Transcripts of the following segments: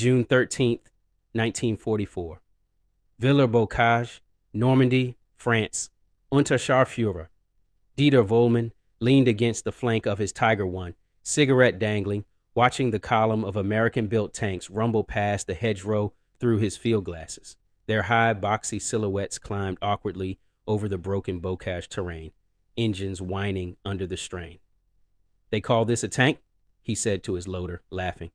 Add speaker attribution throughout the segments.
Speaker 1: June 13th, 1944. Villers-Bocage, Normandy, France. Unterscharführer Dieter Vollmann leaned against the flank of his Tiger I, cigarette dangling, watching the column of American-built tanks rumble past the hedgerow through his field glasses. Their high, boxy silhouettes climbed awkwardly over the broken Bocage terrain, engines whining under the strain. "They call this a tank?" he said to his loader, laughing.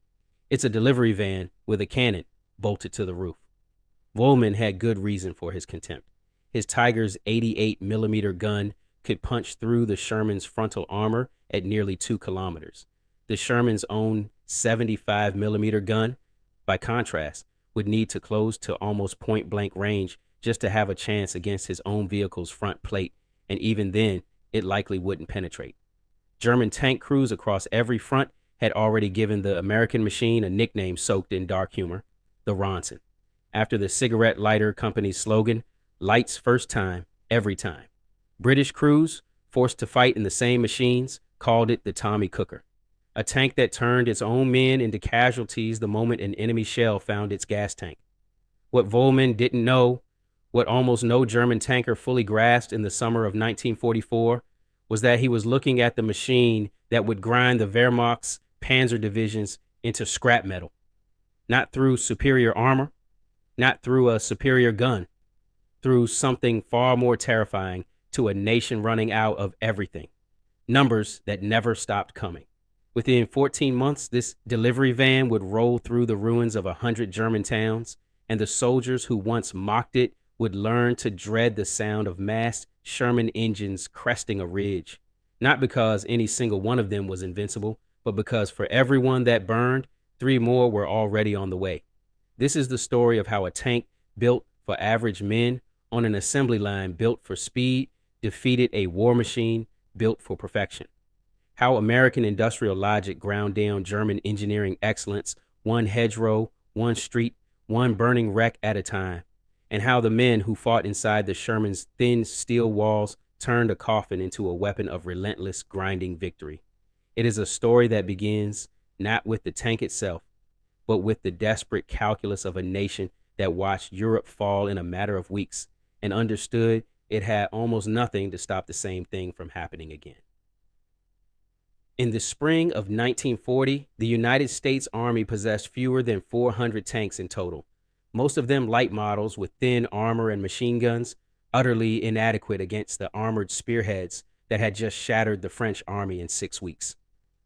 Speaker 1: "It's a delivery van with a cannon bolted to the roof." Vollmann had good reason for his contempt. His Tiger's 88mm gun could punch through the Sherman's frontal armor at nearly 2 kilometers. The Sherman's own 75mm gun, by contrast, would need to close to almost point-blank range just to have a chance against his own vehicle's front plate, and even then, it likely wouldn't penetrate. German tank crews across every front had already given the American machine a nickname soaked in dark humor, the Ronson, after the cigarette lighter company's slogan, "Lights first time, every time." British crews, forced to fight in the same machines, called it the Tommy Cooker, a tank that turned its own men into casualties the moment an enemy shell found its gas tank. What Vollmann didn't know, what almost no German tanker fully grasped in the summer of 1944, was that he was looking at the machine that would grind the Wehrmacht's Panzer divisions into scrap metal, not through superior armor, not through a superior gun, through something far more terrifying to a nation running out of everything: numbers that never stopped coming. Within 14 months, this delivery van would roll through the ruins of 100 German towns, and the soldiers who once mocked it would learn to dread the sound of massed Sherman engines cresting a ridge, not because any single one of them was invincible, but because for every one that burned, 3 more were already on the way. This is the story of how a tank built for average men on an assembly line built for speed defeated a war machine built for perfection. How American industrial logic ground down German engineering excellence, one hedgerow, one street, one burning wreck at a time, and how the men who fought inside the Sherman's thin steel walls turned a coffin into a weapon of relentless grinding victory. It is a story that begins not with the tank itself, but with the desperate calculus of a nation that watched Europe fall in a matter of weeks and understood it had almost nothing to stop the same thing from happening again. In the spring of 1940, the United States Army possessed fewer than 400 tanks in total, most of them light models with thin armor and machine guns, utterly inadequate against the armored spearheads that had just shattered the French army in 6 weeks.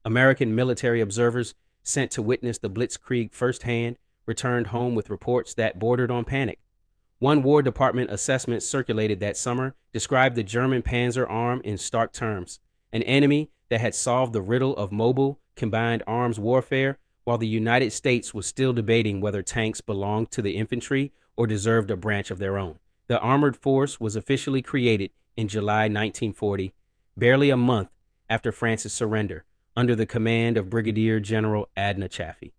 Speaker 1: American military observers sent to witness the Blitzkrieg firsthand returned home with reports that bordered on panic. One War Department assessment circulated that summer described the German Panzer Arm in stark terms: an enemy that had solved the riddle of mobile, combined arms warfare, while the United States was still debating whether tanks belonged to the infantry or deserved a branch of their own. The armored force was officially created in July 1940, barely a month after France's surrender, under the command of Brigadier General Adna Chaffee.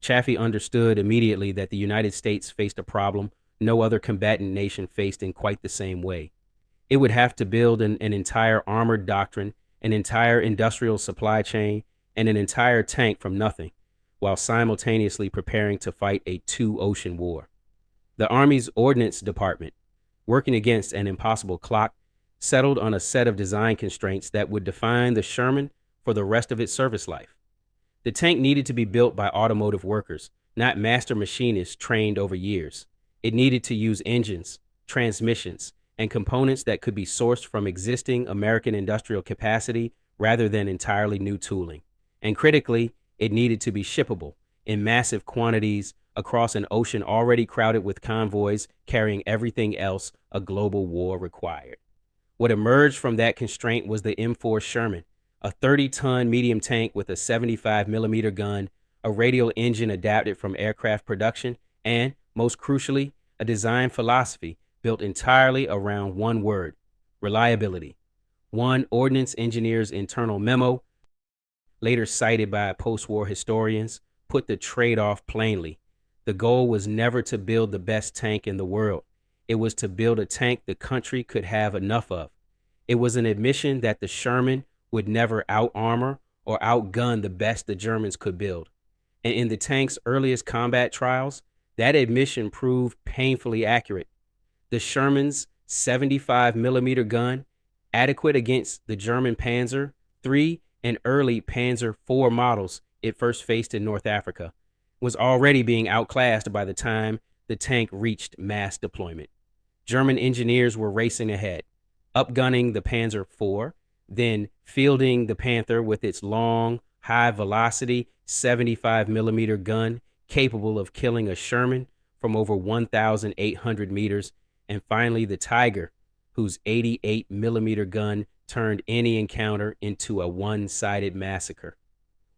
Speaker 1: Chaffee understood immediately that the United States faced a problem no other combatant nation faced in quite the same way. It would have to build an entire armored doctrine, an entire industrial supply chain, and an entire tank from nothing, while simultaneously preparing to fight a 2-ocean war. The Army's Ordnance Department, working against an impossible clock, settled on a set of design constraints that would define the Sherman for the rest of its service life. The tank needed to be built by automotive workers, not master machinists trained over years. It needed to use engines, transmissions, and components that could be sourced from existing American industrial capacity rather than entirely new tooling. And critically, it needed to be shippable in massive quantities across an ocean already crowded with convoys carrying everything else a global war required. What emerged from that constraint was the M4 Sherman, a 30-ton medium tank with a 75mm gun, a radial engine adapted from aircraft production, and, most crucially, a design philosophy built entirely around one word: reliability. One ordnance engineer's internal memo, later cited by post-war historians, put the trade-off plainly. The goal was never to build the best tank in the world. It was to build a tank the country could have enough of. It was an admission that the Sherman would never out-armor or outgun the best the Germans could build. And in the tank's earliest combat trials, that admission proved painfully accurate. The Sherman's 75 millimeter gun, adequate against the German Panzer III and early Panzer IV models it first faced in North Africa, was already being outclassed by the time the tank reached mass deployment. German engineers were racing ahead, upgunning the Panzer IV, then fielding the Panther with its long, high-velocity 75 millimeter gun capable of killing a Sherman from over 1,800 meters, and finally the Tiger, whose 88 millimeter gun turned any encounter into a one-sided massacre.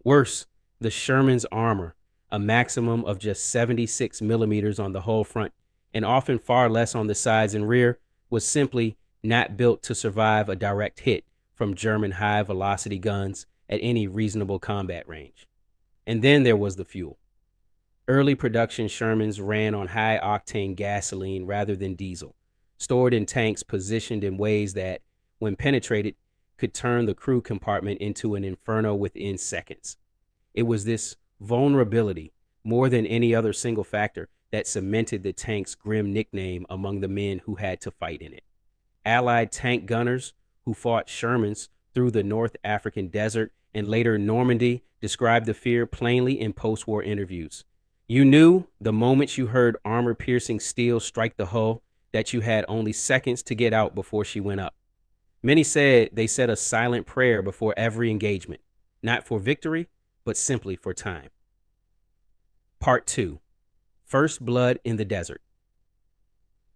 Speaker 1: Worse, the Sherman's armor, a maximum of just 76 millimeters on the hull front and often far less on the sides and rear, was simply not built to survive a direct hit from German high-velocity guns at any reasonable combat range. And then there was the fuel. Early production Shermans ran on high-octane gasoline rather than diesel, stored in tanks positioned in ways that, when penetrated, could turn the crew compartment into an inferno within seconds. It was this vulnerability, more than any other single factor, that cemented the tank's grim nickname among the men who had to fight in it. Allied tank gunners who fought Shermans through the North African desert and later Normandy described the fear plainly in post-war interviews. You knew the moment you heard armor-piercing steel strike the hull that you had only seconds to get out before she went up. Many said they said a silent prayer before every engagement, not for victory, but simply for time. Part 2. First Blood in the Desert.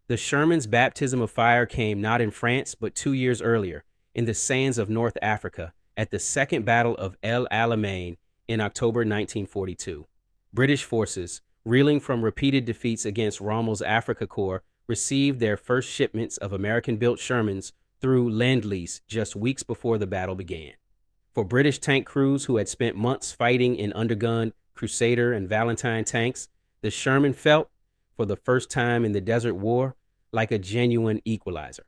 Speaker 1: The Sherman's baptism of fire came not in France, but 2 years earlier, in the sands of North Africa, at the Second Battle of El Alamein in October 1942. British forces, reeling from repeated defeats against Rommel's Afrika Korps, received their first shipments of American-built Shermans through Lend-Lease just weeks before the battle began. For British tank crews who had spent months fighting in undergunned Crusader and Valentine tanks, the Sherman felt, for the first time in the Desert War, like a genuine equalizer.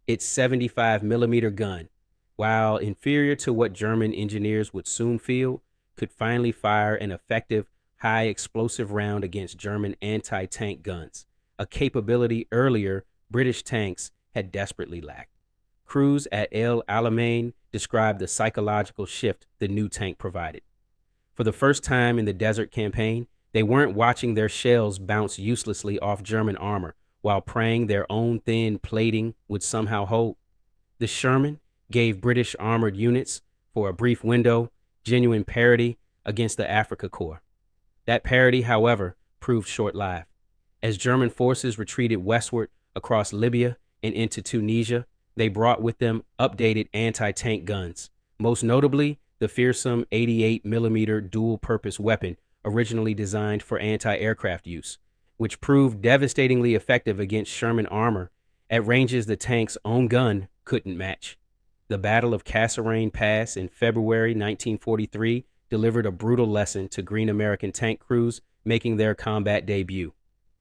Speaker 1: Its 75 millimeter gun, while inferior to what German engineers would soon feel, could finally fire an effective, high-explosive round against German anti-tank guns, a capability earlier British tanks had desperately lacked. Crews at El Alamein described the psychological shift the new tank provided. For the first time in the desert campaign, they weren't watching their shells bounce uselessly off German armor while praying their own thin plating would somehow hold. The Sherman gave British armored units, for a brief window, genuine parity against the Afrika Korps. That parity, however, proved short-lived. As German forces retreated westward across Libya and into Tunisia, they brought with them updated anti-tank guns, most notably the fearsome 88 millimeter dual-purpose weapon originally designed for anti-aircraft use, which proved devastatingly effective against Sherman armor at ranges the tank's own gun couldn't match. The Battle of Kasserine Pass in February 1943 delivered a brutal lesson to green American tank crews making their combat debut.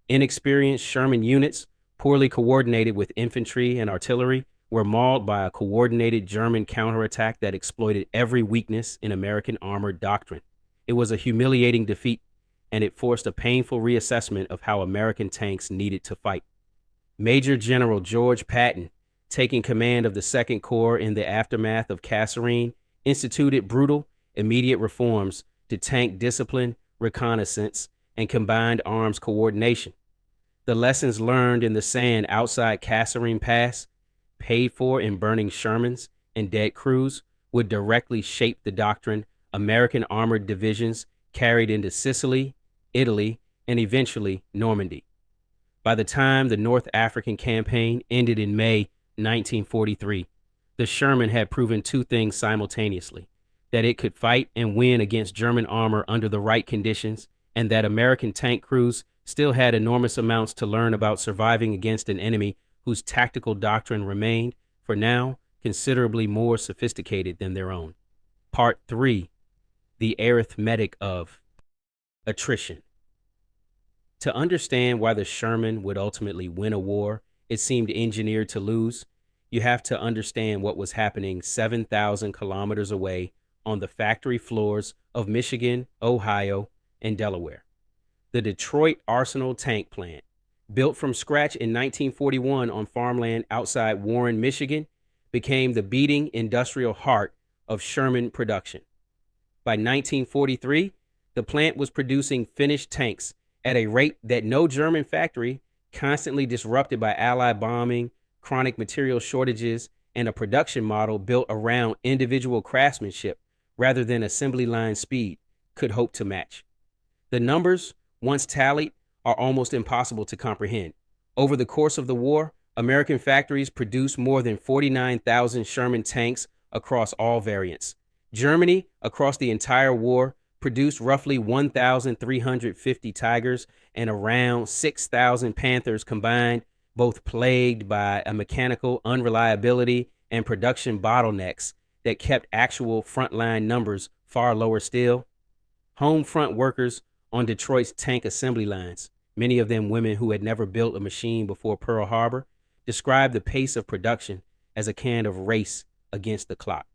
Speaker 1: Inexperienced Sherman units, poorly coordinated with infantry and artillery, were mauled by a coordinated German counterattack that exploited every weakness in American armored doctrine. It was a humiliating defeat, and it forced a painful reassessment of how American tanks needed to fight. Major General George Patton, taking command of the Second Corps in the aftermath of Kasserine, instituted brutal, immediate reforms to tank discipline, reconnaissance, and combined arms coordination. The lessons learned in the sand outside Kasserine Pass, paid for in burning Shermans and dead crews, would directly shape the doctrine American armored divisions carried into Sicily, Italy, and eventually Normandy. By the time the North African campaign ended in May 1943, the Sherman had proven two things simultaneously: that it could fight and win against German armor under the right conditions, and that American tank crews still had enormous amounts to learn about surviving against an enemy whose tactical doctrine remained, for now, considerably more sophisticated than their own. Part 3. The arithmetic of attrition. To understand why the Sherman would ultimately win a war it seemed engineered to lose, you have to understand what was happening 7,000 kilometers away on the factory floors of Michigan, Ohio, and Delaware. The Detroit Arsenal Tank Plant, built from scratch in 1941 on farmland outside Warren, Michigan, became the beating industrial heart of Sherman production. By 1943, the plant was producing finished tanks at a rate that no German factory, constantly disrupted by Allied bombing, chronic material shortages, and a production model built around individual craftsmanship rather than assembly line speed, could hope to match. The numbers, once tallied, are almost impossible to comprehend. Over the course of the war, American factories produced more than 49,000 Sherman tanks across all variants. Germany, across the entire war, produced roughly 1,350 Tigers and around 6,000 Panthers combined, both plagued by a mechanical unreliability and production bottlenecks that kept actual frontline numbers far lower still. Home front workers on Detroit's tank assembly lines, many of them women who had never built a machine before Pearl Harbor, described the pace of production as a kind of race against the clock.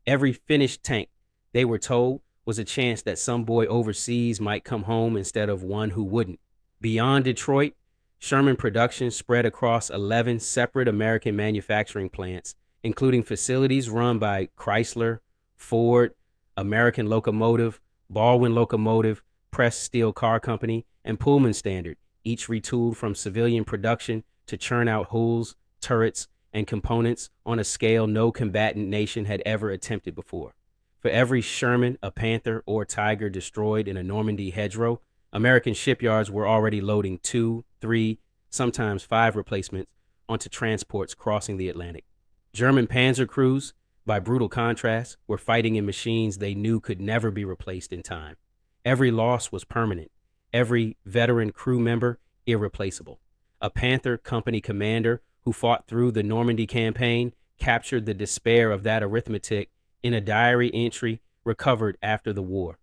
Speaker 1: Every finished tank, they were told, was a chance that some boy overseas might come home instead of one who wouldn't. Beyond Detroit, Sherman production spread across 11 separate American manufacturing plants, including facilities run by Chrysler, Ford, American Locomotive, Baldwin Locomotive, Press Steel Car Company, and Pullman Standard, each retooled from civilian production to churn out hulls, turrets, and components on a scale no combatant nation had ever attempted before. For every Sherman, a Panther, or Tiger destroyed in a Normandy hedgerow, American shipyards were already loading 2, 3, sometimes 5 replacements onto transports crossing the Atlantic. German panzer crews, by brutal contrast, were fighting in machines they knew could never be replaced in time. Every loss was permanent, every veteran crew member irreplaceable. A Panther company commander who fought through the Normandy campaign captured the despair of that arithmetic in a diary entry recovered after the war.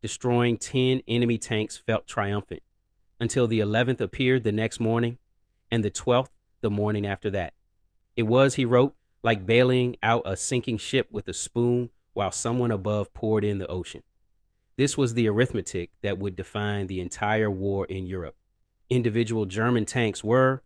Speaker 1: Destroying 10 enemy tanks felt triumphant, until the 11th appeared the next morning, and the 12th the morning after that. It was, he wrote, like bailing out a sinking ship with a spoon while someone above poured in the ocean. This was the arithmetic that would define the entire war in Europe. Individual German tanks were,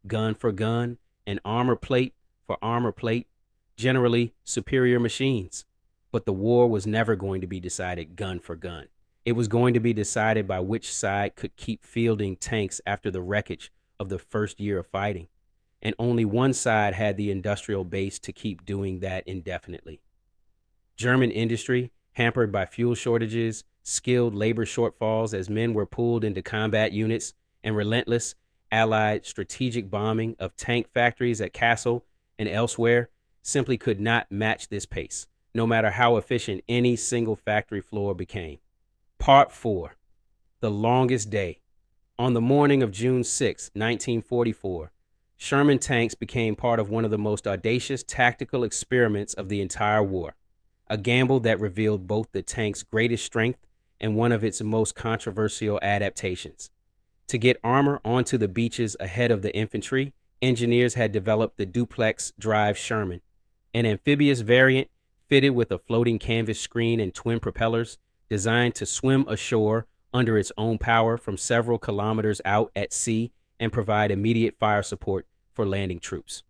Speaker 1: gun for gun and armor plate for armor plate, generally superior machines. But the war was never going to be decided gun for gun. It was going to be decided by which side could keep fielding tanks after the wreckage of the first year of fighting. And only one side had the industrial base to keep doing that indefinitely. German industry, hampered by fuel shortages, skilled labor shortfalls as men were pulled into combat units, and relentless Allied strategic bombing of tank factories at Kassel and elsewhere, simply could not match this pace, no matter how efficient any single factory floor became. Part 4. The Longest Day. On the morning of June 6, 1944, Sherman tanks became part of one of the most audacious tactical experiments of the entire war, a gamble that revealed both the tank's greatest strength and one of its most controversial adaptations. To get armor onto the beaches ahead of the infantry, engineers had developed the duplex drive Sherman, an amphibious variant fitted with a floating canvas screen and twin propellers, designed to swim ashore under its own power from several kilometers out at sea and provide immediate fire support for landing troops.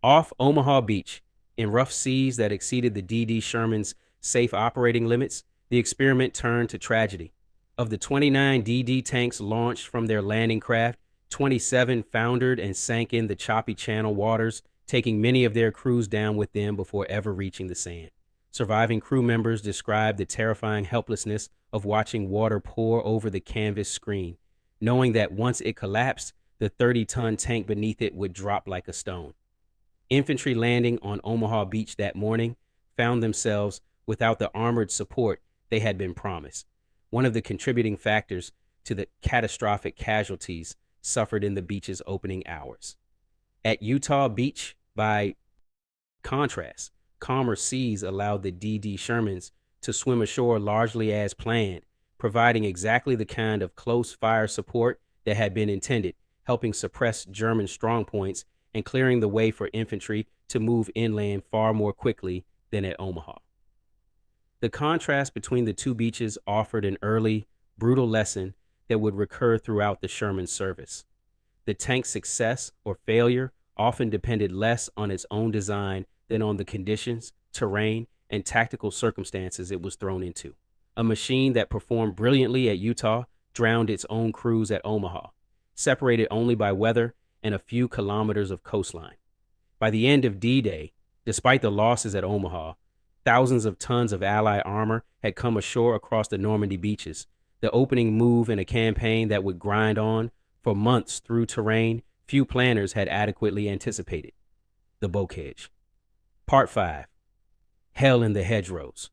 Speaker 1: Off Omaha Beach, in rough seas that exceeded the D.D. Sherman's safe operating limits, the experiment turned to tragedy. Of the 29 D.D. tanks launched from their landing craft, 27 foundered and sank in the choppy channel waters, taking many of their crews down with them before ever reaching the sand. Surviving crew members described the terrifying helplessness of watching water pour over the canvas screen, knowing that once it collapsed, the 30-ton tank beneath it would drop like a stone. Infantry landing on Omaha Beach that morning found themselves without the armored support they had been promised, one of the contributing factors to the catastrophic casualties suffered in the beach's opening hours. At Utah Beach, by contrast, calmer seas allowed the D.D. Shermans to swim ashore largely as planned, providing exactly the kind of close fire support that had been intended, helping suppress German strongpoints and clearing the way for infantry to move inland far more quickly than at Omaha. The contrast between the two beaches offered an early, brutal lesson that would recur throughout the Sherman service. The tank's success or failure often depended less on its own design than on the conditions, terrain, and tactical circumstances it was thrown into. A machine that performed brilliantly at Utah drowned its own crews at Omaha, separated only by weather and a few kilometers of coastline. By the end of D-Day, despite the losses at Omaha, thousands of tons of Allied armor had come ashore across the Normandy beaches, the opening move in a campaign that would grind on for months through terrain few planners had adequately anticipated. The Bocage. Part 5. Hell in the Hedgerows.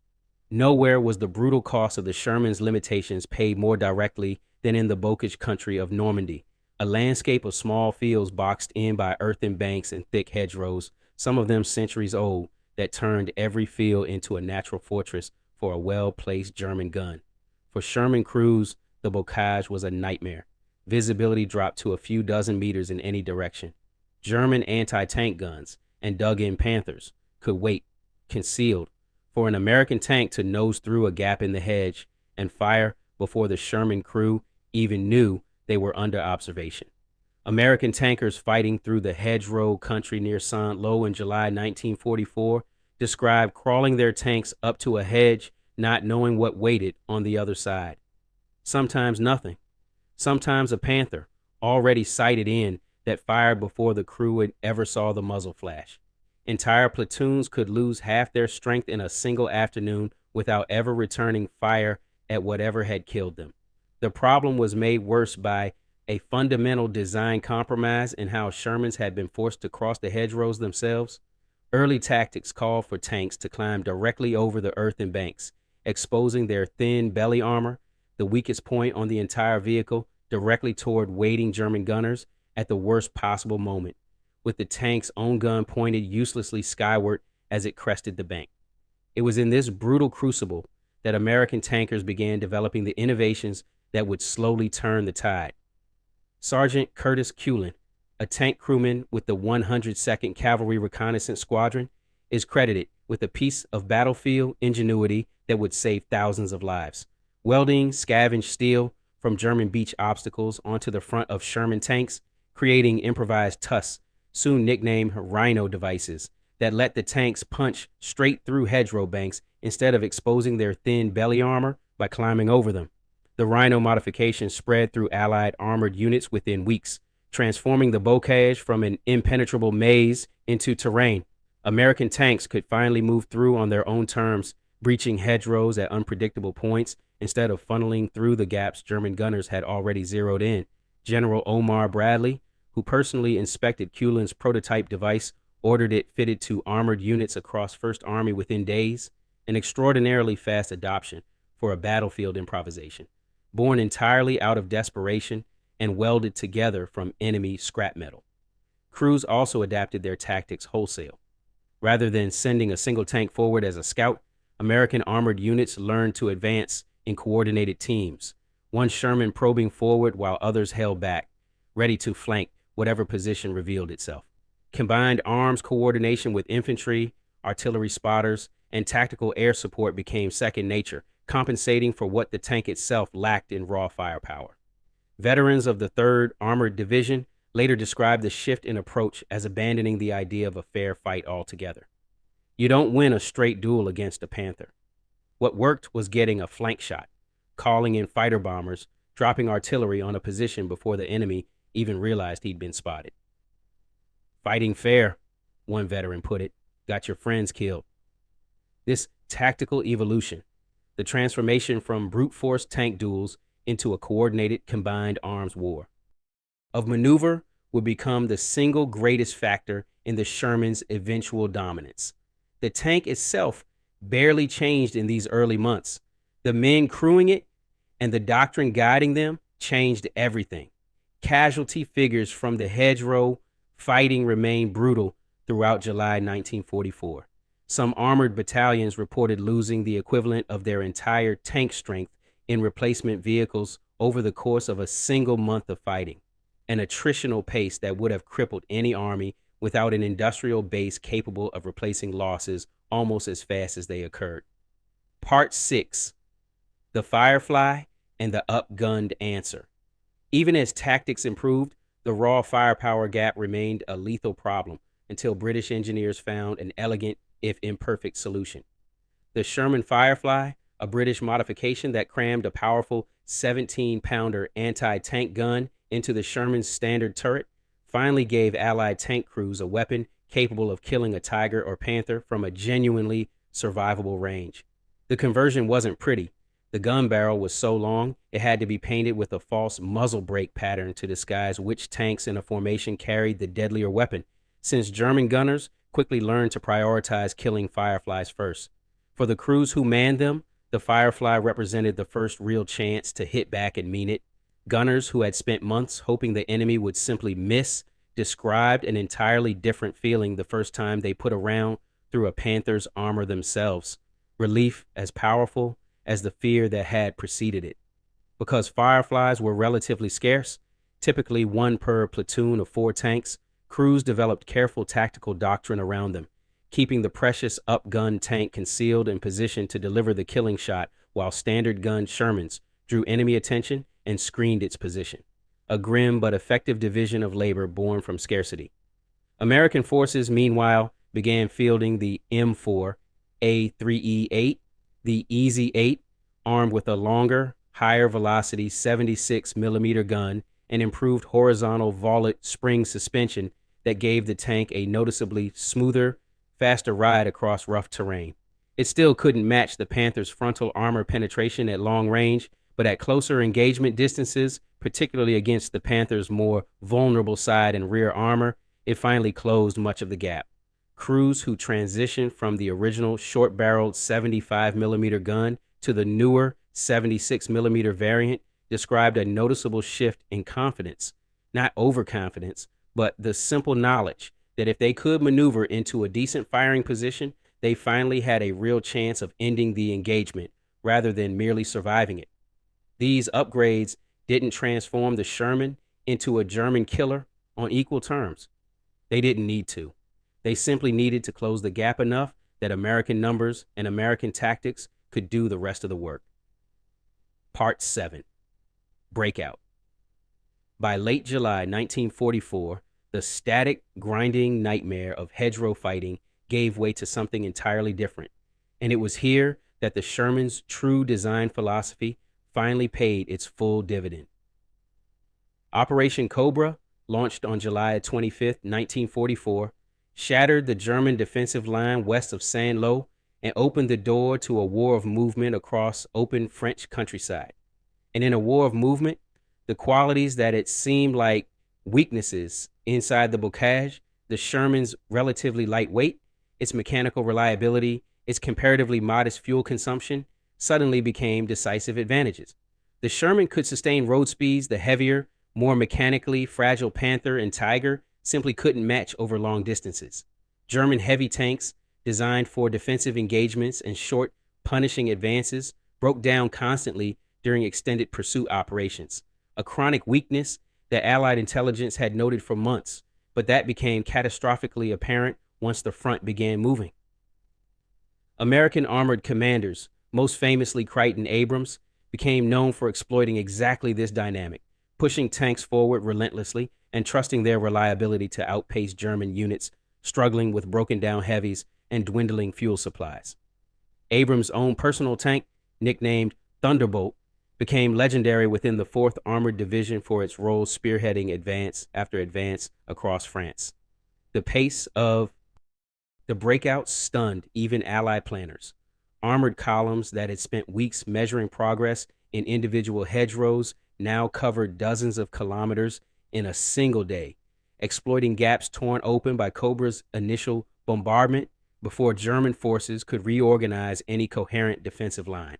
Speaker 1: Nowhere was the brutal cost of the Sherman's limitations paid more directly than in the Bocage country of Normandy, a landscape of small fields boxed in by earthen banks and thick hedgerows, some of them centuries old, that turned every field into a natural fortress for a well-placed German gun. For Sherman crews, the Bocage was a nightmare. Visibility dropped to a few dozen meters in any direction. German anti-tank guns and dug-in Panthers could wait, concealed, for an American tank to nose through a gap in the hedge and fire before the Sherman crew even knew they were under observation. American tankers fighting through the hedgerow country near Saint-Lô in July 1944 described crawling their tanks up to a hedge, not knowing what waited on the other side. Sometimes nothing. Sometimes a Panther, already sighted in, that fired before the crew ever saw the muzzle flash. Entire platoons could lose half their strength in a single afternoon without ever returning fire at whatever had killed them. The problem was made worse by a fundamental design compromise in how Shermans had been forced to cross the hedgerows themselves. Early tactics called for tanks to climb directly over the earthen banks, exposing their thin belly armor, the weakest point on the entire vehicle, directly toward waiting German gunners at the worst possible moment, with the tank's own gun pointed uselessly skyward as it crested the bank. It was in this brutal crucible that American tankers began developing the innovations that would slowly turn the tide. Sergeant Curtis Cullen, a tank crewman with the 102nd Cavalry Reconnaissance Squadron, is credited with a piece of battlefield ingenuity that would save thousands of lives. Welding scavenged steel from German beach obstacles onto the front of Sherman tanks, creating improvised tusks, soon nicknamed rhino devices, that let the tanks punch straight through hedgerow banks instead of exposing their thin belly armor by climbing over them. The rhino modification spread through Allied armored units within weeks, transforming the Bocage from an impenetrable maze into terrain. American tanks could finally move through on their own terms, breaching hedgerows at unpredictable points instead of funneling through the gaps German gunners had already zeroed in. General Omar Bradley, who personally inspected Cullen's prototype device, ordered it fitted to armored units across First Army within days, an extraordinarily fast adoption for a battlefield improvisation, born entirely out of desperation and welded together from enemy scrap metal. Crews also adapted their tactics wholesale. Rather than sending a single tank forward as a scout, American armored units learned to advance in coordinated teams, one Sherman probing forward while others held back, ready to flank whatever position revealed itself. Combined arms coordination with infantry, artillery spotters, and tactical air support became second nature, compensating for what the tank itself lacked in raw firepower. Veterans of the 3rd Armored Division later described the shift in approach as abandoning the idea of a fair fight altogether. You don't win a straight duel against a Panther. What worked was getting a flank shot, calling in fighter bombers, dropping artillery on a position before the enemy even realized he'd been spotted. Fighting fair, one veteran put it, got your friends killed. This tactical evolution, the transformation from brute force tank duels into a coordinated combined arms war of maneuver, would become the single greatest factor in the Sherman's eventual dominance. The tank itself barely changed in these early months. The men crewing it and the doctrine guiding them changed everything. Casualty figures from the hedgerow fighting remained brutal throughout July 1944. Some armored battalions reported losing the equivalent of their entire tank strength in replacement vehicles over the course of a single month of fighting, an attritional pace that would have crippled any army without an industrial base capable of replacing losses almost as fast as they occurred. Part 6: The Firefly and the Upgunned Answer. Even as tactics improved, the raw firepower gap remained a lethal problem until British engineers found an elegant, if imperfect, solution. The Sherman Firefly, a British modification that crammed a powerful 17-pounder anti-tank gun into the Sherman's standard turret, finally gave Allied tank crews a weapon capable of killing a Tiger or Panther from a genuinely survivable range. The conversion wasn't pretty. The gun barrel was so long, it had to be painted with a false muzzle brake pattern to disguise which tanks in a formation carried the deadlier weapon, since German gunners quickly learned to prioritize killing Fireflies first. For the crews who manned them, the Firefly represented the first real chance to hit back and mean it. Gunners who had spent months hoping the enemy would simply miss described an entirely different feeling the first time they put a round through a Panther's armor themselves. Relief as powerful as the fear that had preceded it. Because Fireflies were relatively scarce, typically one per platoon of 4 tanks, crews developed careful tactical doctrine around them, keeping the precious up-gun tank concealed and positioned to deliver the killing shot while standard gun Shermans drew enemy attention and screened its position. A grim but effective division of labor born from scarcity. American forces, meanwhile, began fielding the M4 A3E8, the Easy 8, armed with a longer, higher velocity 76mm gun and improved horizontal volet spring suspension that gave the tank a noticeably smoother, faster ride across rough terrain. It still couldn't match the Panther's frontal armor penetration at long range, but at closer engagement distances, particularly against the Panther's more vulnerable side and rear armor, it finally closed much of the gap. Crews who transitioned from the original short-barreled 75mm gun to the newer 76mm variant described a noticeable shift in confidence, not overconfidence, but the simple knowledge that if they could maneuver into a decent firing position, they finally had a real chance of ending the engagement rather than merely surviving it. These upgrades didn't transform the Sherman into a German killer on equal terms. They didn't need to. They simply needed to close the gap enough that American numbers and American tactics could do the rest of the work. Part 7: Breakout. By late July 1944, the static, grinding nightmare of hedgerow fighting gave way to something entirely different, and it was here that the Sherman's true design philosophy finally paid its full dividend. Operation Cobra, launched on July 25, 1944, shattered the German defensive line west of Saint-Lô and opened the door to a war of movement across open French countryside. And in a war of movement, the qualities that it seemed like weaknesses inside the bocage, the Sherman's relatively light weight, its mechanical reliability, its comparatively modest fuel consumption, suddenly became decisive advantages. The Sherman could sustain road speeds the heavier, more mechanically fragile Panther and Tiger simply couldn't match over long distances. German heavy tanks, designed for defensive engagements and short, punishing advances, broke down constantly during extended pursuit operations, a chronic weakness that Allied intelligence had noted for months, but that became catastrophically apparent once the front began moving. American armored commanders, most famously Crichton Abrams, became known for exploiting exactly this dynamic, pushing tanks forward relentlessly and trusting their reliability to outpace German units struggling with broken-down heavies and dwindling fuel supplies. Abrams' own personal tank, nicknamed Thunderbolt, became legendary within the 4th Armored Division for its role spearheading advance after advance across France. The pace of the breakout stunned even Allied planners. Armored columns that had spent weeks measuring progress in individual hedgerows now covered dozens of kilometers in a single day, exploiting gaps torn open by Cobra's initial bombardment before German forces could reorganize any coherent defensive line.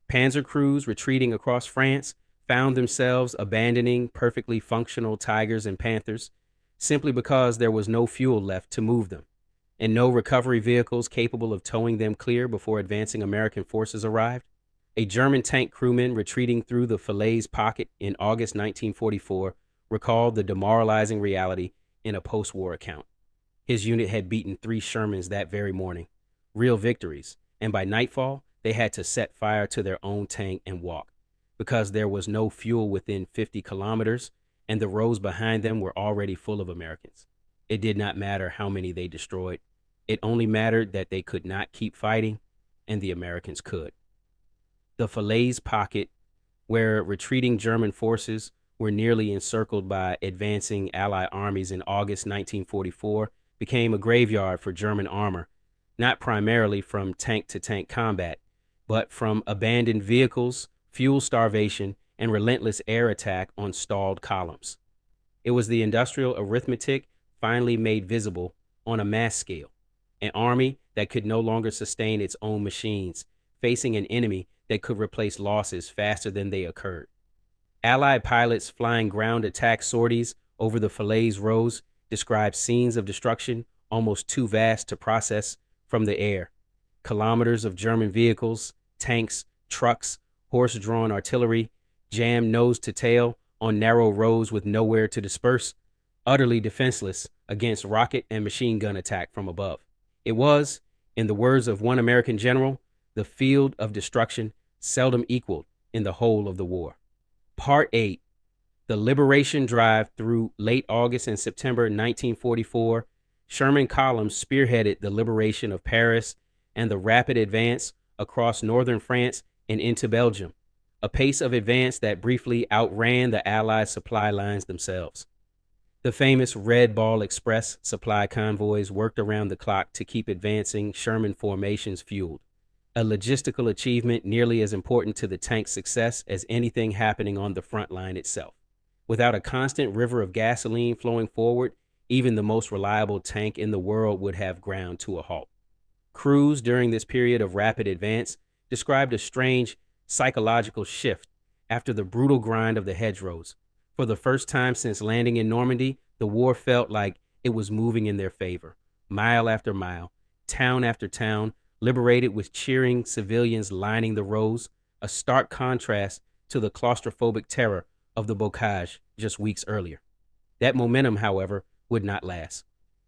Speaker 1: Panzer crews retreating across France found themselves abandoning perfectly functional Tigers and Panthers simply because there was no fuel left to move them, and no recovery vehicles capable of towing them clear before advancing American forces arrived. A German tank crewman retreating through the Falaise pocket in August 1944 recalled the demoralizing reality in a post-war account. His unit had beaten 3 Shermans that very morning, real victories, and by nightfall, they had to set fire to their own tank and walk, because there was no fuel within 50 kilometers, and the rows behind them were already full of Americans. It did not matter how many they destroyed. It only mattered that they could not keep fighting, and the Americans could. The Falaise Pocket, where retreating German forces were nearly encircled by advancing Allied armies in August 1944, became a graveyard for German armor, not primarily from tank-to-tank combat, but from abandoned vehicles, fuel starvation, and relentless air attack on stalled columns. It was the industrial arithmetic finally made visible on a mass scale, an army that could no longer sustain its own machines, facing an enemy that could replace losses faster than they occurred. Allied pilots flying ground attack sorties over the Falaise rows described scenes of destruction almost too vast to process from the air. Kilometers of German vehicles, tanks, trucks, horse-drawn artillery, jammed nose to tail on narrow roads with nowhere to disperse, utterly defenseless against rocket and machine gun attack from above. It was, in the words of one American general, the field of destruction seldom equaled in the whole of the war. Part 8. The liberation drive through late August and September 1944, Sherman columns spearheaded the liberation of Paris and the rapid advance across northern France and into Belgium, a pace of advance that briefly outran the Allied supply lines themselves. The famous Red Ball Express supply convoys worked around the clock to keep advancing Sherman formations fueled, a logistical achievement nearly as important to the tank's success as anything happening on the front line itself. Without a constant river of gasoline flowing forward, even the most reliable tank in the world would have ground to a halt. Crews during this period of rapid advance described a strange psychological shift after the brutal grind of the hedgerows. For the first time since landing in Normandy, the war felt like it was moving in their favor. Mile after mile, town after town, liberated with cheering civilians lining the rows, a stark contrast to the claustrophobic terror of the bocage just weeks earlier. That momentum, however, would not last.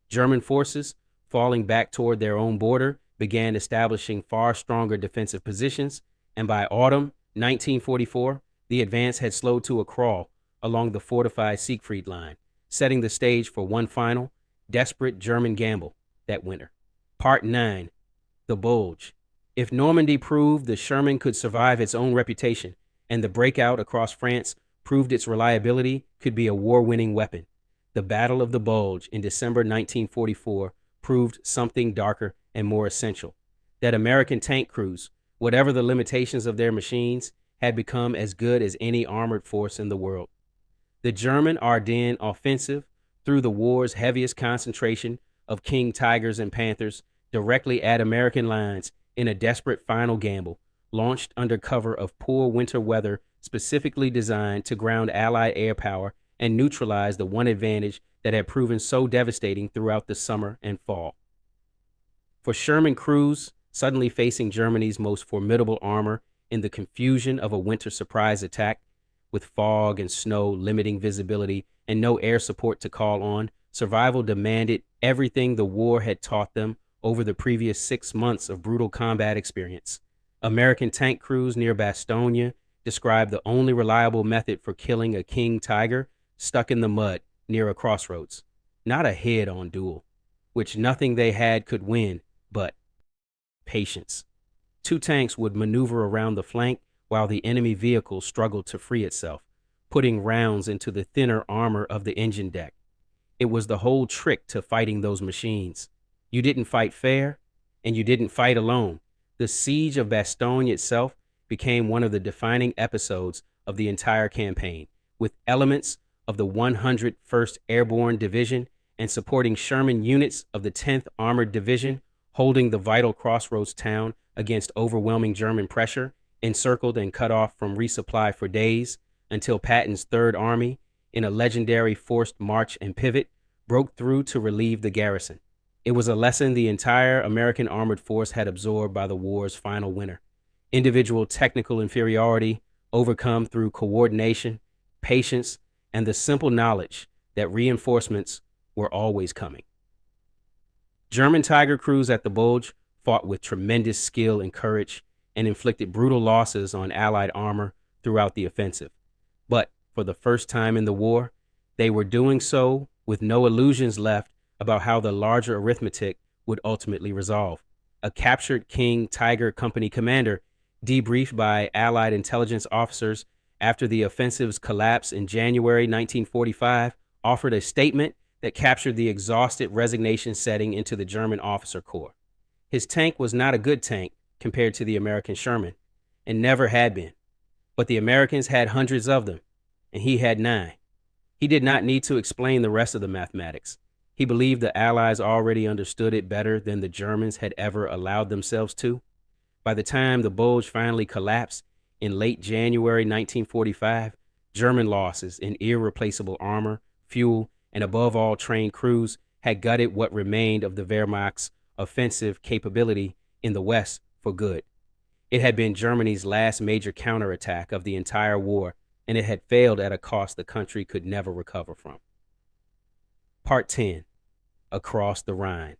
Speaker 1: German forces, falling back toward their own border, began establishing far stronger defensive positions, and by autumn 1944, the advance had slowed to a crawl along the fortified Siegfried Line, setting the stage for one final, desperate German gamble that winter. Part 9. The Bulge. If Normandy proved the Sherman could survive its own reputation, and the breakout across France proved its reliability could be a war-winning weapon, the Battle of the Bulge in December 1944 proved something darker and more essential, that American tank crews, whatever the limitations of their machines, had become as good as any armored force in the world. The German Ardennes offensive, through the war's heaviest concentration of King Tigers and Panthers directly at American lines in a desperate final gamble, launched under cover of poor winter weather specifically designed to ground Allied air power and neutralize the one advantage that had proven so devastating throughout the summer and fall. For Sherman crews suddenly facing Germany's most formidable armor in the confusion of a winter surprise attack, with fog and snow limiting visibility and no air support to call on, survival demanded everything the war had taught them over the previous 6 months of brutal combat experience. American tank crews near Bastogne described the only reliable method for killing a King Tiger stuck in the mud near a crossroads, not a head-on duel, which nothing they had could win, but patience. 2 tanks would maneuver around the flank while the enemy vehicle struggled to free itself, putting rounds into the thinner armor of the engine deck. It was the whole trick to fighting those machines. You didn't fight fair, and you didn't fight alone. The siege of Bastogne itself became one of the defining episodes of the entire campaign, with elements of the 101st Airborne Division and supporting Sherman units of the 10th Armored Division holding the vital crossroads town against overwhelming German pressure, encircled and cut off from resupply for days, until Patton's Third Army, in a legendary forced march and pivot, broke through to relieve the garrison. It was a lesson the entire American armored force had absorbed by the war's final winter. Individual technical inferiority overcome through coordination, patience, and the simple knowledge that reinforcements were always coming. German Tiger crews at the Bulge fought with tremendous skill and courage, and inflicted brutal losses on Allied armor throughout the offensive. But for the first time in the war, they were doing so with no illusions left about how the larger arithmetic would ultimately resolve. A captured King Tiger Company commander, debriefed by Allied intelligence officers after the offensive's collapse in January 1945, offered a statement that captured the exhausted resignation setting into the German officer corps. His tank was not a good tank compared to the American Sherman, and never had been. But the Americans had hundreds of them, and he had 9. He did not need to explain the rest of the mathematics. He believed the Allies already understood it better than the Germans had ever allowed themselves to. By the time the Bulge finally collapsed in late January 1945, German losses in irreplaceable armor, fuel, and above all trained crews had gutted what remained of the Wehrmacht's offensive capability in the West for good. It had been Germany's last major counterattack of the entire war, and it had failed at a cost the country could never recover from. Part 10. Across the Rhine.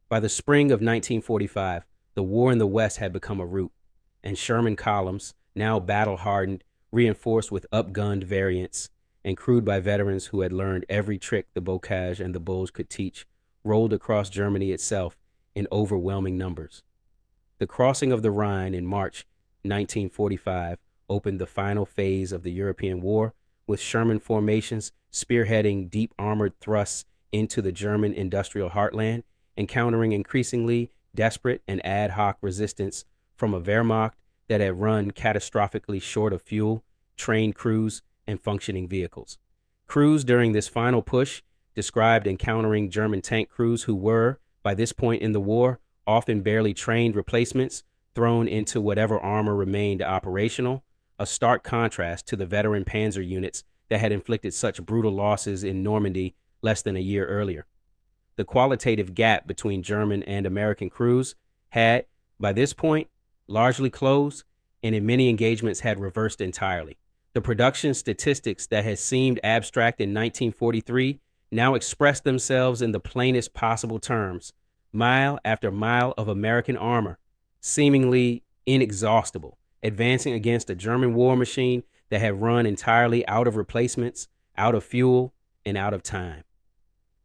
Speaker 1: By the spring of 1945, the war in the West had become a rout, and Sherman columns, now battle-hardened, reinforced with up-gunned variants, and crewed by veterans who had learned every trick the Bocage and the Bulge could teach, rolled across Germany itself in overwhelming numbers. The crossing of the Rhine in March 1945 opened the final phase of the European War, with Sherman formations spearheading deep armored thrusts into the German industrial heartland, encountering increasingly desperate and ad hoc resistance from a Wehrmacht that had run catastrophically short of fuel, trained crews, and functioning vehicles. Crews during this final push described encountering German tank crews who were, by this point in the war, often barely trained replacements thrown into whatever armor remained operational, a stark contrast to the veteran Panzer units that had inflicted such brutal losses in Normandy less than a year earlier. The qualitative gap between German and American crews had, by this point, largely closed, and in many engagements had reversed entirely. The production statistics that had seemed abstract in 1943 now expressed themselves in the plainest possible terms. Mile after mile of American armor, seemingly inexhaustible, advancing against a German war machine that had run entirely out of replacements, out of fuel, and out of time.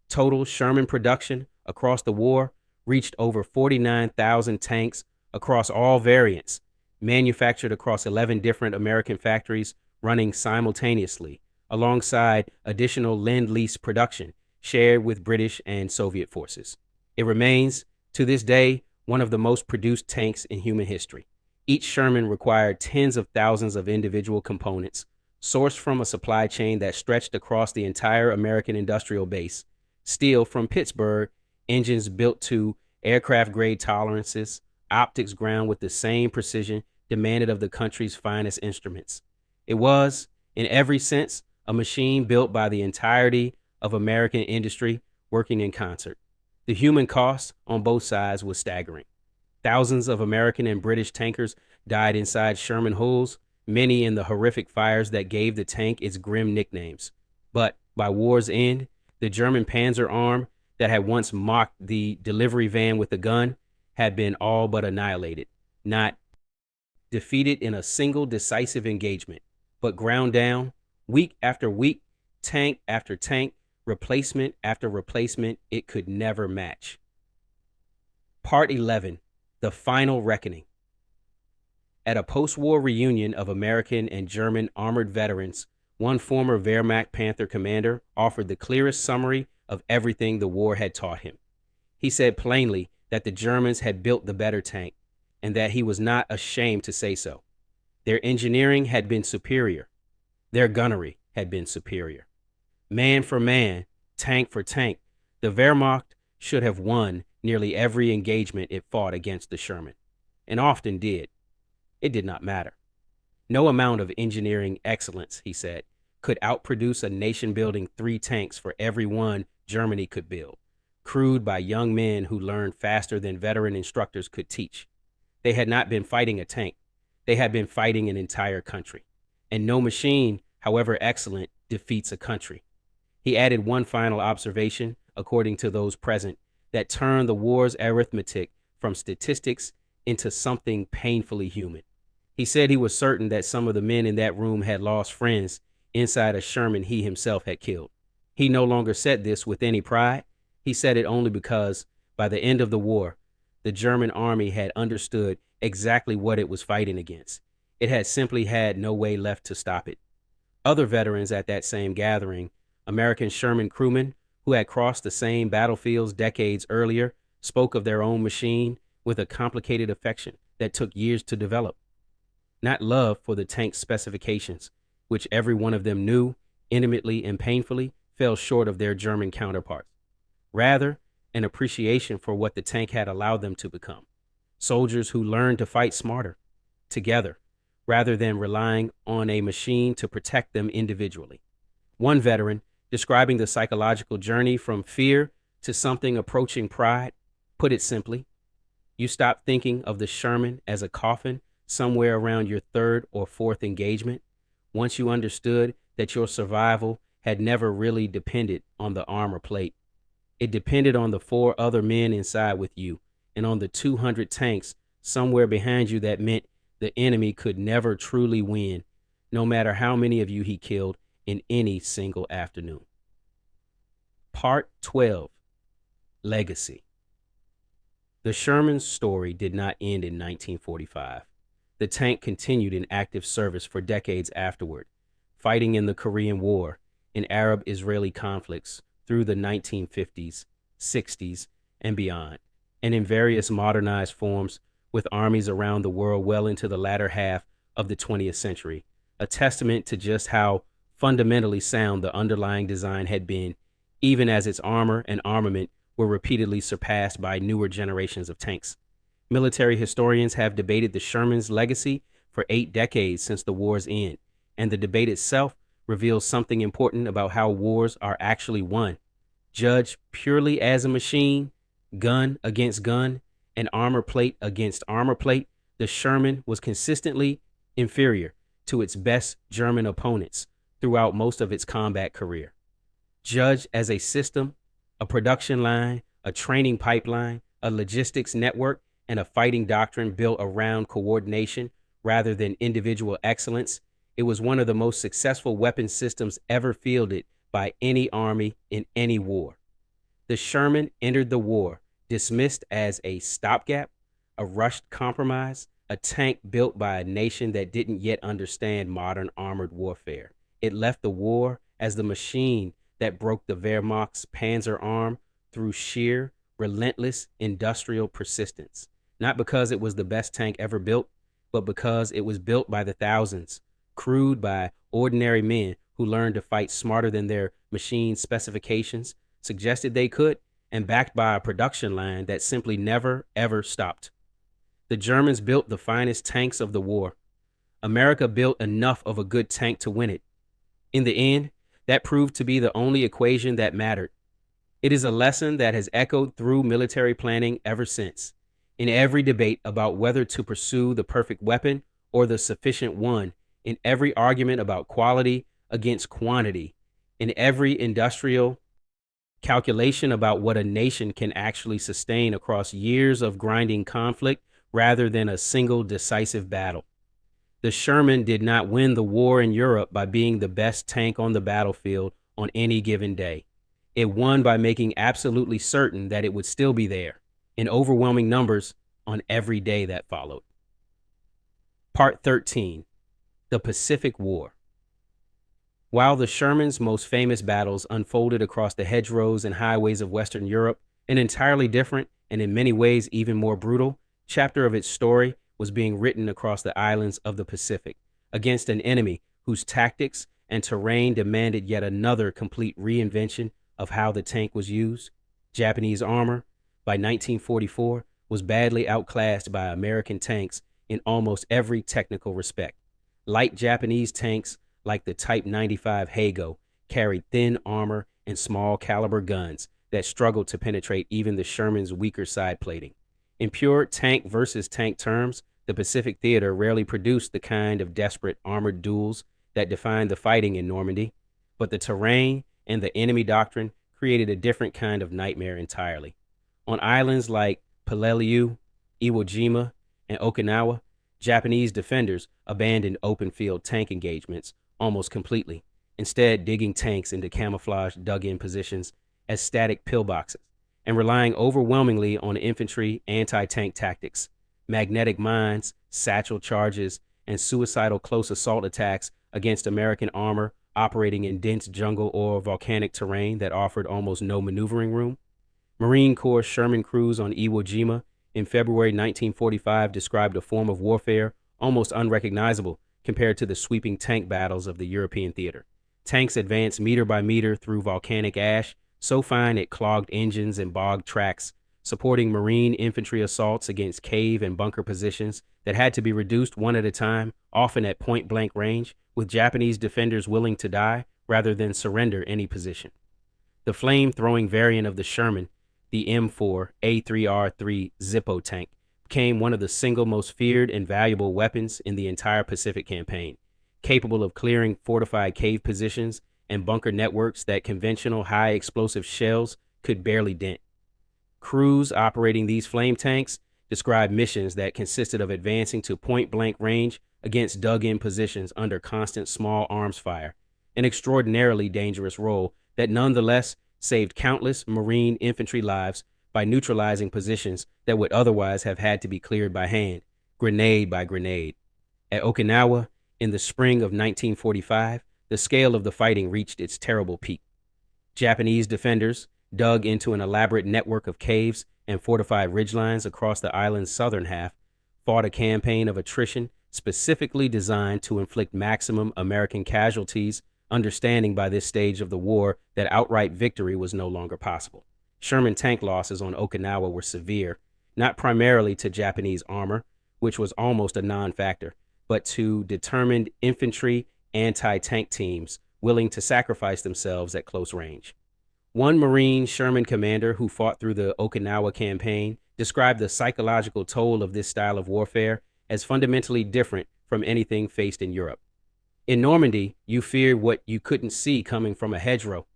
Speaker 1: Total Sherman production across the war reached over 49,000 tanks across all variants, manufactured across 11 different American factories running simultaneously, alongside additional Lend-Lease production shared with British and Soviet forces. It remains, to this day, one of the most produced tanks in human history. Each Sherman required tens of thousands of individual components, sourced from a supply chain that stretched across the entire American industrial base. Steel from Pittsburgh, engines built to aircraft-grade tolerances, optics ground with the same precision demanded of the country's finest instruments. It was, in every sense, a machine built by the entirety of American industry working in concert. The human cost on both sides was staggering. Thousands of American and British tankers died inside Sherman hulls, many in the horrific fires that gave the tank its grim nicknames. But by war's end, the German Panzer arm that had once mocked the delivery van with a gun had been all but annihilated, not defeated in a single decisive engagement, but ground down, week after week, tank after tank, replacement after replacement it could never match. Part 11. The Final Reckoning. At a post-war reunion of American and German armored veterans, one former Wehrmacht Panther commander offered the clearest summary of everything the war had taught him. He said plainly that the Germans had built the better tank, and that he was not ashamed to say so. Their engineering had been superior. Their gunnery had been superior. Man for man, tank for tank, the Wehrmacht should have won nearly every engagement it fought against the Sherman, and often did. It did not matter. No amount of engineering excellence, he said, could outproduce a nation-building 3 tanks for every one Germany could build, crewed by young men who learned faster than veteran instructors could teach. They had not been fighting a tank. They had been fighting an entire country. And no machine, however excellent, defeats a country. He added one final observation, according to those present, that turned the war's arithmetic from statistics into something painfully human. He said he was certain that some of the men in that room had lost friends inside a Sherman he himself had killed. He no longer said this with any pride. He said it only because, by the end of the war, the German army had understood exactly what it was fighting against. It had simply had no way left to stop it. Other veterans at that same gathering, American Sherman crewmen who had crossed the same battlefields decades earlier, spoke of their own machine with a complicated affection that took years to develop. Not love for the tank's specifications, which every one of them knew intimately and painfully fell short of their German counterparts. Rather, an appreciation for what the tank had allowed them to become. Soldiers who learned to fight smarter, together, rather than relying on a machine to protect them individually. One veteran, describing the psychological journey from fear to something approaching pride, put it simply: you stop thinking of the Sherman as a coffin somewhere around your third or fourth engagement, once you understood that your survival had never really depended on the armor plate. It depended on the 4 other men inside with you, and on the 200 tanks somewhere behind you that meant the enemy could never truly win, no matter how many of you he killed in any single afternoon. Part 12. Legacy. The Sherman's story did not end in 1945. The tank continued in active service for decades afterward, fighting in the Korean War, in Arab-Israeli conflicts through the 1950s, 60s, and beyond, and in various modernized forms with armies around the world well into the latter half of the 20th century, a testament to just how fundamentally sound the underlying design had been, even as its armor and armament were repeatedly surpassed by newer generations of tanks. Military historians have debated the Sherman's legacy for 8 decades since the war's end, and the debate itself reveals something important about how wars are actually won. Judged purely as a machine, gun against gun, and armor plate against armor plate, the Sherman was consistently inferior to its best German opponents throughout most of its combat career. Judged as a system, a production line, a training pipeline, a logistics network, and a fighting doctrine built around coordination rather than individual excellence, it was one of the most successful weapon systems ever fielded by any army in any war. The Sherman entered the war dismissed as a stopgap, a rushed compromise, a tank built by a nation that didn't yet understand modern armored warfare. It left the war as the machine that broke the Wehrmacht's Panzer arm through sheer, relentless industrial persistence. Not because it was the best tank ever built, but because it was built by the thousands, crewed by ordinary men who learned to fight smarter than their machine specifications suggested they could, and backed by a production line that simply never, ever stopped. The Germans built the finest tanks of the war. America built enough of a good tank to win it. In the end, that proved to be the only equation that mattered. It is a lesson that has echoed through military planning ever since. In every debate about whether to pursue the perfect weapon or the sufficient one, in every argument about quality against quantity, in every industrial calculation about what a nation can actually sustain across years of grinding conflict rather than a single decisive battle. The Sherman did not win the war in Europe by being the best tank on the battlefield on any given day. It won by making absolutely certain that it would still be there, in overwhelming numbers, on every day that followed. Part 13. The Pacific War. While the Sherman's most famous battles unfolded across the hedgerows and highways of Western Europe, an entirely different, and in many ways even more brutal, chapter of its story was being written across the islands of the Pacific, against an enemy whose tactics and terrain demanded yet another complete reinvention of how the tank was used. Japanese armor, by 1944, was badly outclassed by American tanks in almost every technical respect. Light Japanese tanks, like the Type 95 Hago, carried thin armor and small caliber guns that struggled to penetrate even the Sherman's weaker side plating. In pure tank versus tank terms, the Pacific Theater rarely produced the kind of desperate armored duels that defined the fighting in Normandy, but the terrain and the enemy doctrine created a different kind of nightmare entirely. On islands like Peleliu, Iwo Jima, and Okinawa, Japanese defenders abandoned open field tank engagements almost completely, instead digging tanks into camouflaged dug-in positions as static pillboxes and relying overwhelmingly on infantry anti-tank tactics, magnetic mines, satchel charges, and suicidal close assault attacks against American armor operating in dense jungle or volcanic terrain that offered almost no maneuvering room. Marine Corps Sherman crews on Iwo Jima in February 1945 described a form of warfare almost unrecognizable compared to the sweeping tank battles of the European theater. Tanks advanced meter by meter through volcanic ash, so fine it clogged engines and bogged tracks, supporting Marine infantry assaults against cave and bunker positions that had to be reduced one at a time, often at point-blank range, with Japanese defenders willing to die rather than surrender any position. The flame-throwing variant of the Sherman, the M4 A3R3 Zippo tank, became one of the single most feared and valuable weapons in the entire Pacific campaign, capable of clearing fortified cave positions and bunker networks that conventional high-explosive shells could barely dent. Crews operating these flame tanks described missions that consisted of advancing to point-blank range against dug-in positions under constant small arms fire, an extraordinarily dangerous role that nonetheless saved countless Marine infantry lives by neutralizing positions that would otherwise have had to be cleared by hand, grenade by grenade. At Okinawa, in the spring of 1945, the scale of the fighting reached its terrible peak. Japanese defenders, dug into an elaborate network of caves and fortified ridgelines across the island's southern half, fought a campaign of attrition specifically designed to inflict maximum American casualties, understanding by this stage of the war that outright victory was no longer possible. Sherman tank losses on Okinawa were severe, not primarily to Japanese armor, which was almost a non-factor, but to determined infantry anti-tank teams willing to sacrifice themselves at close range. One Marine Sherman commander who fought through the Okinawa campaign described the psychological toll of this style of warfare as fundamentally different from anything faced in Europe. In Normandy, you feared what you couldn't see coming from a hedgerow.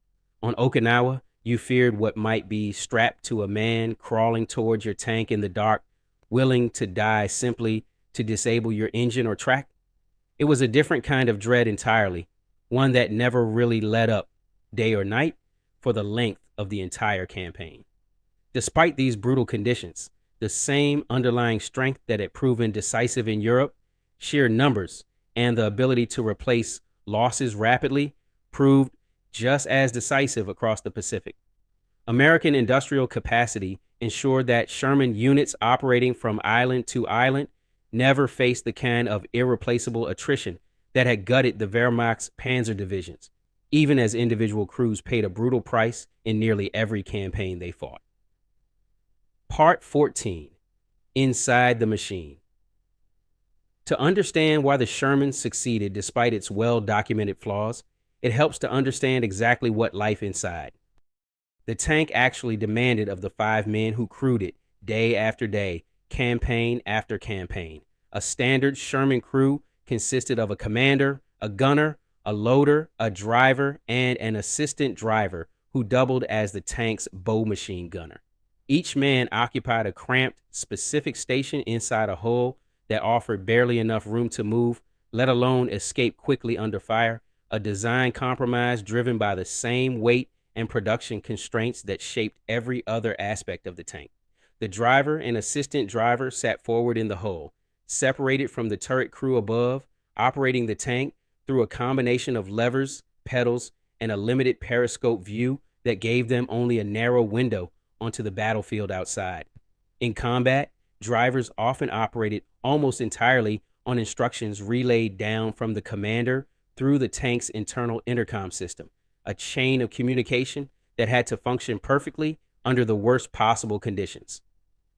Speaker 1: On Okinawa, you feared what might be strapped to a man crawling towards your tank in the dark, willing to die simply to disable your engine or track. It was a different kind of dread entirely, one that never really let up, day or night, for the length of the entire campaign. Despite these brutal conditions, the same underlying strength that had proven decisive in Europe, sheer numbers, and the ability to replace losses rapidly, proved just as decisive across the Pacific. American industrial capacity ensured that Sherman units operating from island to island never faced the kind of irreplaceable attrition that had gutted the Wehrmacht's Panzer divisions, even as individual crews paid a brutal price in nearly every campaign they fought. Part 14. Inside the Machine. To understand why the Sherman succeeded despite its well-documented flaws, it helps to understand exactly what life inside. The tank actually demanded of the 5 men who crewed it day after day, campaign after campaign. A standard Sherman crew consisted of a commander, a gunner, a loader, a driver, and an assistant driver who doubled as the tank's bow machine gunner. Each man occupied a cramped, specific station inside a hull that offered barely enough room to move, let alone escape quickly under fire, a design compromise driven by the same weight and production constraints that shaped every other aspect of the tank. The driver and assistant driver sat forward in the hull, separated from the turret crew above, operating the tank through a combination of levers, pedals, and a limited periscope view that gave them only a narrow window onto the battlefield outside. In combat, drivers often operated almost entirely on instructions relayed down from the commander through the tank's internal intercom system, a chain of communication that had to function perfectly under the worst possible conditions.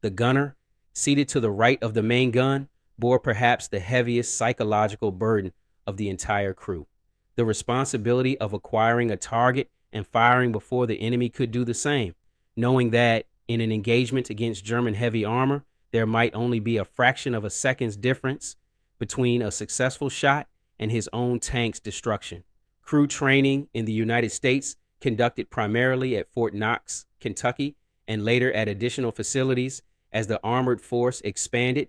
Speaker 1: The gunner, seated to the right of the main gun, bore perhaps the heaviest psychological burden of the entire crew. The responsibility of acquiring a target and firing before the enemy could do the same, knowing that in an engagement against German heavy armor, there might only be a fraction of a second's difference between a successful shot and his own tank's destruction. Crew training in the United States, conducted primarily at Fort Knox, Kentucky, and later at additional facilities as the armored force expanded,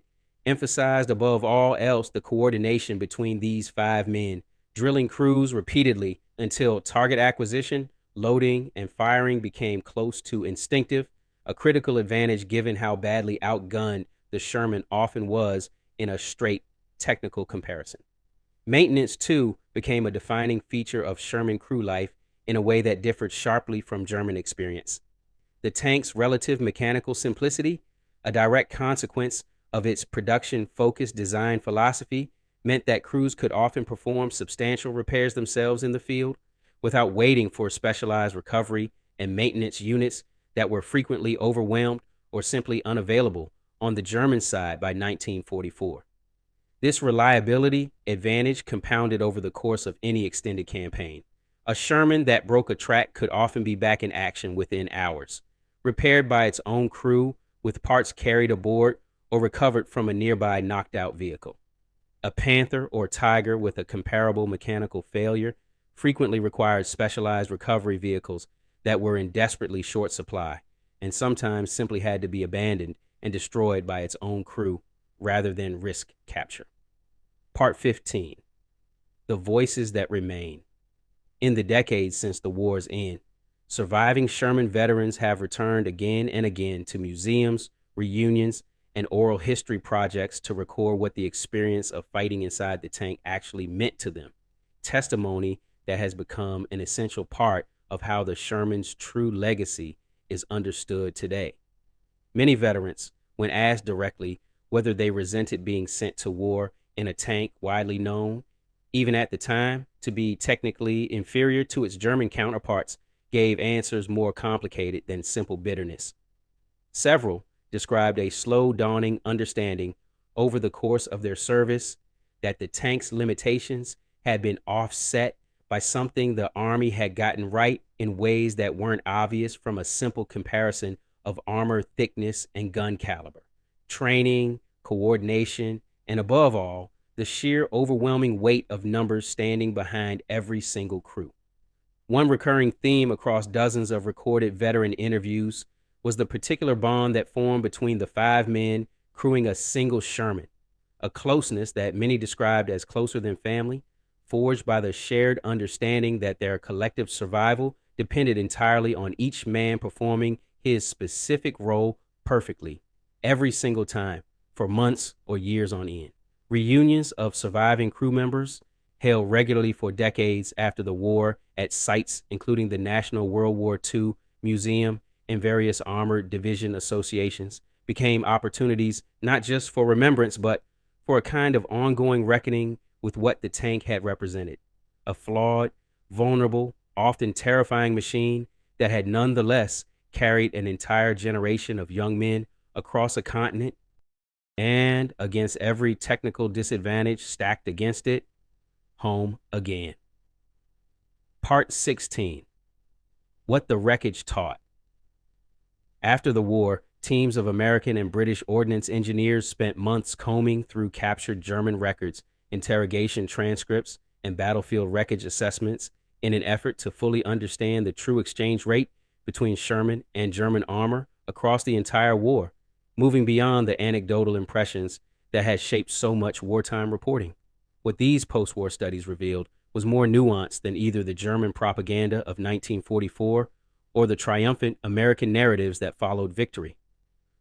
Speaker 1: emphasized above all else the coordination between these 5 men, drilling crews repeatedly until target acquisition, loading, and firing became close to instinctive, a critical advantage given how badly outgunned the Sherman often was in a straight technical comparison. Maintenance, too, became a defining feature of Sherman crew life in a way that differed sharply from German experience. The tank's relative mechanical simplicity, a direct consequence of its production-focused design philosophy, meant that crews could often perform substantial repairs themselves in the field without waiting for specialized recovery and maintenance units that were frequently overwhelmed or simply unavailable on the German side by 1944. This reliability advantage compounded over the course of any extended campaign. A Sherman that broke a track could often be back in action within hours, repaired by its own crew with parts carried aboard or recovered from a nearby knocked-out vehicle. A Panther or Tiger with a comparable mechanical failure frequently required specialized recovery vehicles that were in desperately short supply, and sometimes simply had to be abandoned and destroyed by its own crew rather than risk capture. Part 15. The Voices That Remain. In the decades since the war's end, surviving Sherman veterans have returned again and again to museums, reunions, and oral history projects to record what the experience of fighting inside the tank actually meant to them, testimony that has become an essential part of how the Sherman's true legacy is understood today. Many veterans, when asked directly whether they resented being sent to war in a tank widely known, even at the time, to be technically inferior to its German counterparts, gave answers more complicated than simple bitterness. Several described a slow dawning understanding over the course of their service that the tank's limitations had been offset by something the Army had gotten right in ways that weren't obvious from a simple comparison of armor thickness and gun caliber, training, coordination, and above all, the sheer overwhelming weight of numbers standing behind every single crew. One recurring theme across dozens of recorded veteran interviews was the particular bond that formed between the 5 men crewing a single Sherman, a closeness that many described as closer than family, forged by the shared understanding that their collective survival depended entirely on each man performing his specific role perfectly, every single time, for months or years on end. Reunions of surviving crew members, held regularly for decades after the war at sites including the National World War II Museum and various armored division associations, became opportunities not just for remembrance, but for a kind of ongoing reckoning with what the tank had represented. A flawed, vulnerable, often terrifying machine that had nonetheless carried an entire generation of young men across a continent, and against every technical disadvantage stacked against it, home again. Part 16. What the Wreckage Taught. After the war, teams of American and British ordnance engineers spent months combing through captured German records, interrogation transcripts, and battlefield wreckage assessments in an effort to fully understand the true exchange rate between Sherman and German armor across the entire war, moving beyond the anecdotal impressions that had shaped so much wartime reporting. What these post-war studies revealed was more nuanced than either the German propaganda of 1944 or the triumphant American narratives that followed victory.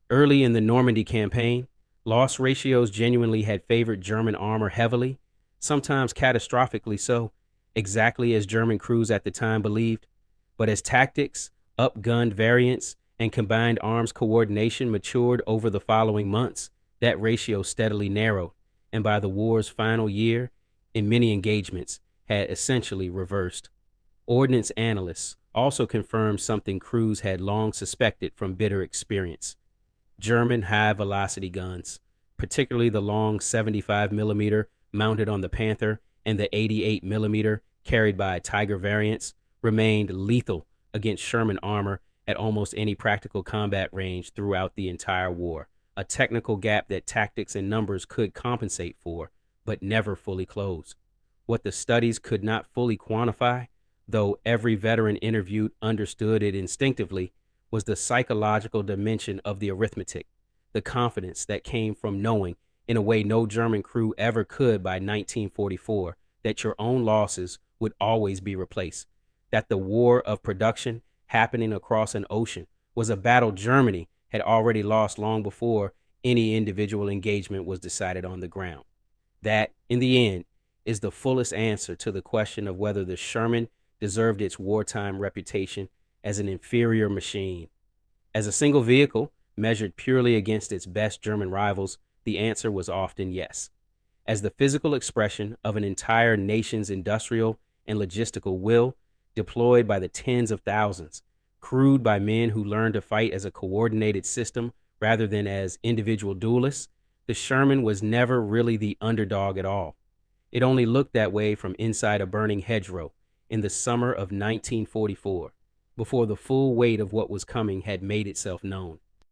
Speaker 1: Early in the Normandy campaign, loss ratios genuinely had favored German armor heavily, sometimes catastrophically so, exactly as German crews at the time believed. But as tactics, upgunned variants, and combined arms coordination matured over the following months, that ratio steadily narrowed, and by the war's final year, in many engagements, had essentially reversed. Ordnance analysts also confirmed something crews had long suspected from bitter experience. German high-velocity guns, particularly the long 75mm mounted on the Panther and the 88mm carried by Tiger variants, remained lethal against Sherman armor at almost any practical combat range throughout the entire war, a technical gap that tactics and numbers could compensate for, but never fully close. What the studies could not fully quantify, though every veteran interviewed understood it instinctively, was the psychological dimension of the arithmetic, the confidence that came from knowing in a way no German crew ever could by 1944, that your own losses would always be replaced, that the war of production happening across an ocean was a battle Germany had already lost long before any individual engagement was decided on the ground. That, in the end, is the fullest answer to the question of whether the Sherman deserved its wartime reputation as an inferior machine. As a single vehicle, measured purely against its best German rivals, the answer was often yes. As the physical expression of an entire nation's industrial and logistical will, deployed by the tens of thousands, crewed by men who learned to fight as a coordinated system rather than as individual duelists, the Sherman was never really the underdog at all. It only looked that way from inside a burning hedgerow in the summer of 1944, before the full weight of what was coming had made itself known.